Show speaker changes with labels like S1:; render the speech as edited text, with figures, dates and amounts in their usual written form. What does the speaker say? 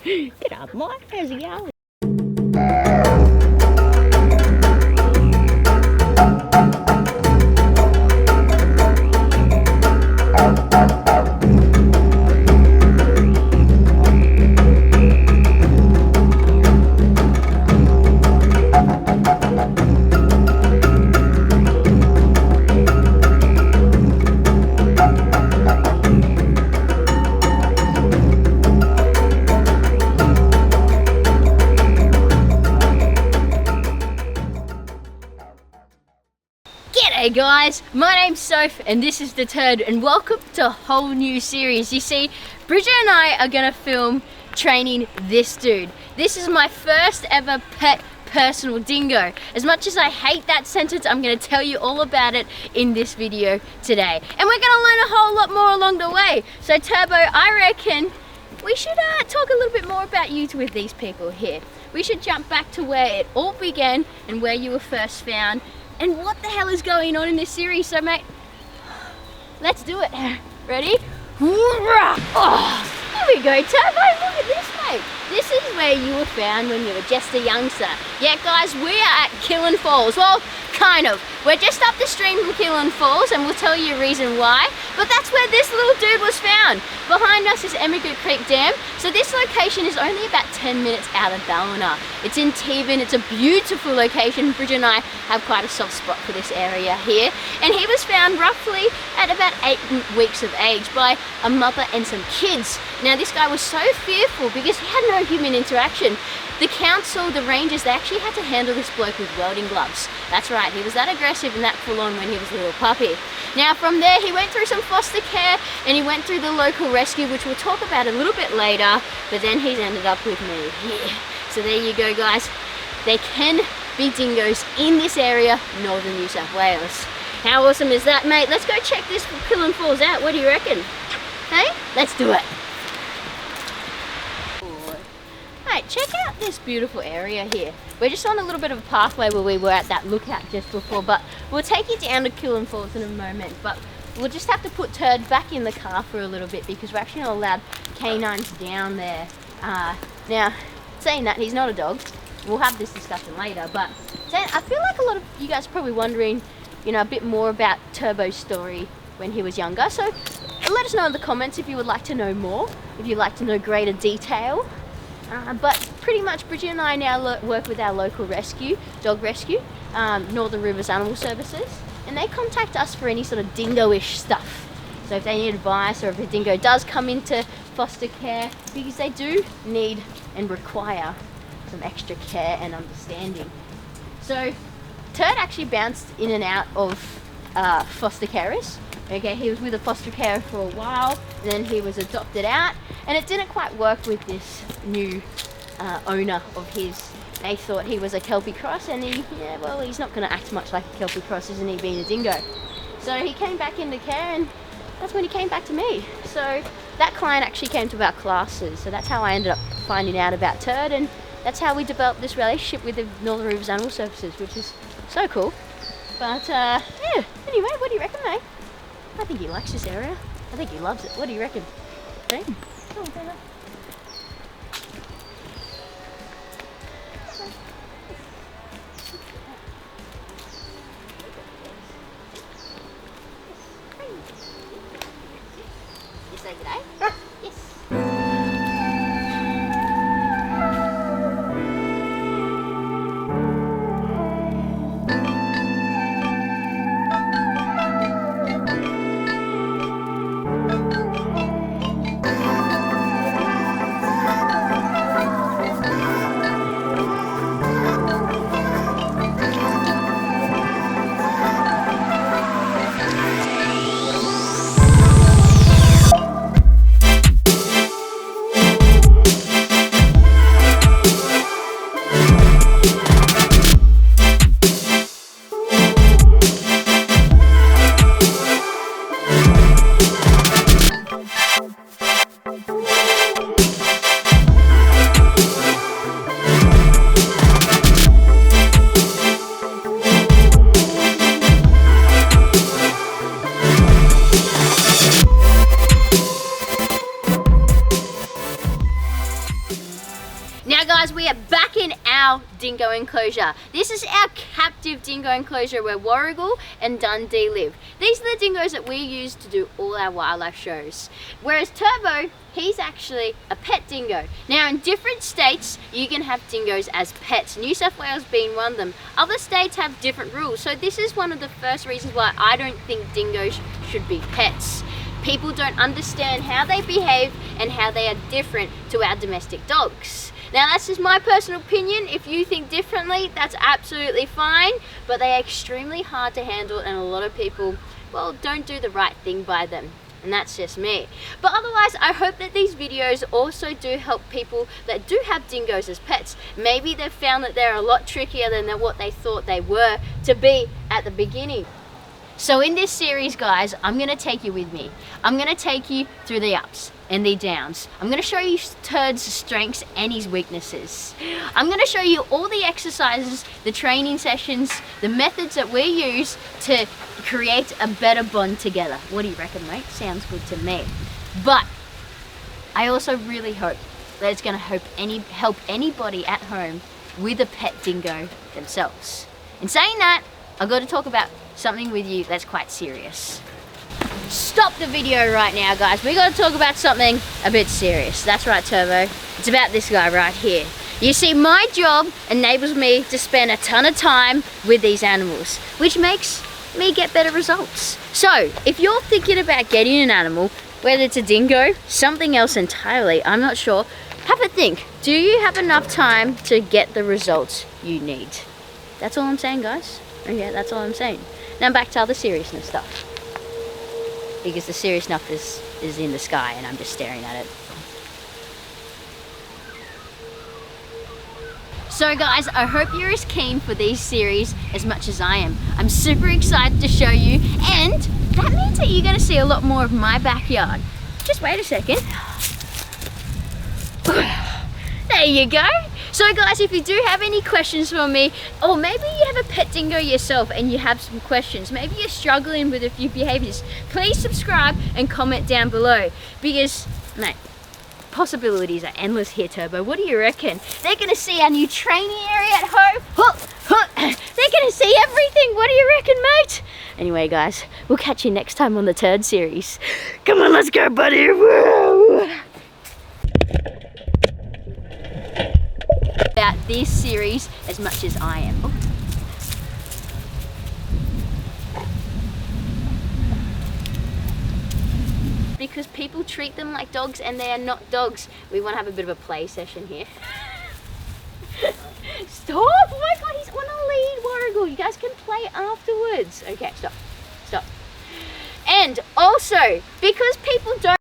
S1: Get up, Mike. How's it going? Hey guys, my name's Soph and this is the Turd and welcome to a whole new series. You see, Bridget and I are gonna film training this dude. This is my first ever pet personal dingo. As much as I hate that sentence, I'm gonna tell you all about it in this video today. And we're gonna learn a whole lot more along the way. So Turbo, I reckon we should talk a little bit more about you with these people here. We should jump back to where it all began and where you were first found. And what the hell is going on in this series? So mate, let's do it. Ready? Oh, here we go, Turbo, look at this mate. This is where you were found when you were just a youngster. Yeah guys, we are at Killen Falls. Well, kind of. We're just up the stream from Killen Falls and we'll tell you a reason why. But that's where this little dude was found. Behind us is Emigrant Creek Dam. So this location is only about 10 minutes out of Ballina. It's in Teebin. It's a beautiful location. Bridget and I have quite a soft spot for this area here. And he was found roughly at about 8 weeks of age by a mother and some kids. Now this guy was so fearful because he had no human interaction. The council, the rangers, they actually had to handle this bloke with welding gloves. That's right, he was that aggressive and that full on when he was a little puppy. Now from there, he went through some foster care and he went through the local rescue, which we'll talk about a little bit later, but then he's ended up with me here. So there you go guys, there can be dingoes in this area, northern New South Wales. How awesome is that, mate? Let's go check this Killen Falls out, what do you reckon? Hey, let's do it. Right, check out this beautiful area here. We're just on a little bit of a pathway where we were at that lookout just before, but we'll take you down to Killen Falls in a moment. But we'll just have to put Turd back in the car for a little bit because we're actually not allowed canines down there. Now, saying that, he's not a dog. We'll have this discussion later, but I feel like a lot of you guys are probably wondering, you know, a bit more about Turbo's story when he was younger. So let us know in the comments if you would like to know more, if you'd like to know greater detail. But pretty much Bridget and I now work with our local rescue, dog rescue, Northern Rivers Animal Services, and they contact us for any sort of dingo-ish stuff. So if they need advice or if a dingo does come into foster care, because they do need and require some extra care and understanding. So Turd actually bounced in and out of foster carers. Okay, he was with a foster carer for a while, and then he was adopted out, and it didn't quite work with this new owner of his. They thought he was a Kelpie cross, and he's not going to act much like a Kelpie cross, isn't he, being a dingo? So he came back into care, and that's when he came back to me. So that client actually came to our classes, so that's how I ended up finding out about Turd, and that's how we developed this relationship with the Northern Rivers Animal Services, which is so cool. But yeah, anyway, what do you reckon, mate? I think he likes this area. I think he loves it. What do you reckon? Hey? Oh, okay. You say good day? Yes. Now guys, we are back in our dingo enclosure. This is our captive dingo enclosure where Warrigal and Dundee live. These are the dingoes that we use to do all our wildlife shows. Whereas Turbo, he's actually a pet dingo. Now in different states, you can have dingoes as pets, New South Wales being one of them. Other states have different rules, so this is one of the first reasons why I don't think dingoes should be pets. People don't understand how they behave and how they are different to our domestic dogs. Now that's just my personal opinion. If you think differently, that's absolutely fine, but they are extremely hard to handle and a lot of people, well, don't do the right thing by them. And that's just me. But otherwise, I hope that these videos also do help people that do have dingoes as pets. Maybe they've found that they're a lot trickier than what they thought they were to be at the beginning. So in this series, guys, I'm gonna take you with me. I'm gonna take you through the ups and the downs. I'm gonna show you Turd's strengths and his weaknesses. I'm gonna show you all the exercises, the training sessions, the methods that we use to create a better bond together. What do you reckon, mate? Sounds good to me. But I also really hope that it's gonna help anybody at home with a pet dingo themselves. In saying that, I've got to talk about something with you that's quite serious. Stop the video right now, guys. We got to talk about something a bit serious. That's right, Turbo. It's about this guy right here. You see, my job enables me to spend a ton of time with these animals, which makes me get better results. So, if you're thinking about getting an animal, whether it's a dingo, something else entirely, I'm not sure, have a think. Do you have enough time to get the results you need? That's all I'm saying, guys. Okay, that's all I'm saying. Now back to other seriousness stuff. Because the serious stuff is in the sky and I'm just staring at it. So guys, I hope you're as keen for these series as much as I am. I'm super excited to show you, and that means that you're going to see a lot more of my backyard. Just wait a second. There you go. So guys, if you do have any questions for me, or maybe you have a pet dingo yourself and you have some questions, maybe you're struggling with a few behaviors, please subscribe and comment down below, because, mate, possibilities are endless here, Turbo. What do you reckon? They're gonna see our new training area at home. They're gonna see everything. What do you reckon, mate? Anyway, guys, we'll catch you next time on the Turd series. Come on, let's go, buddy. Woo! About this series as much as I am. Oh. Because people treat them like dogs and they are not dogs. We want to have a bit of a play session here. Stop! Oh my god, he's on a lead, Warrigal. You guys can play afterwards. Okay, stop. Stop. And also, because people don't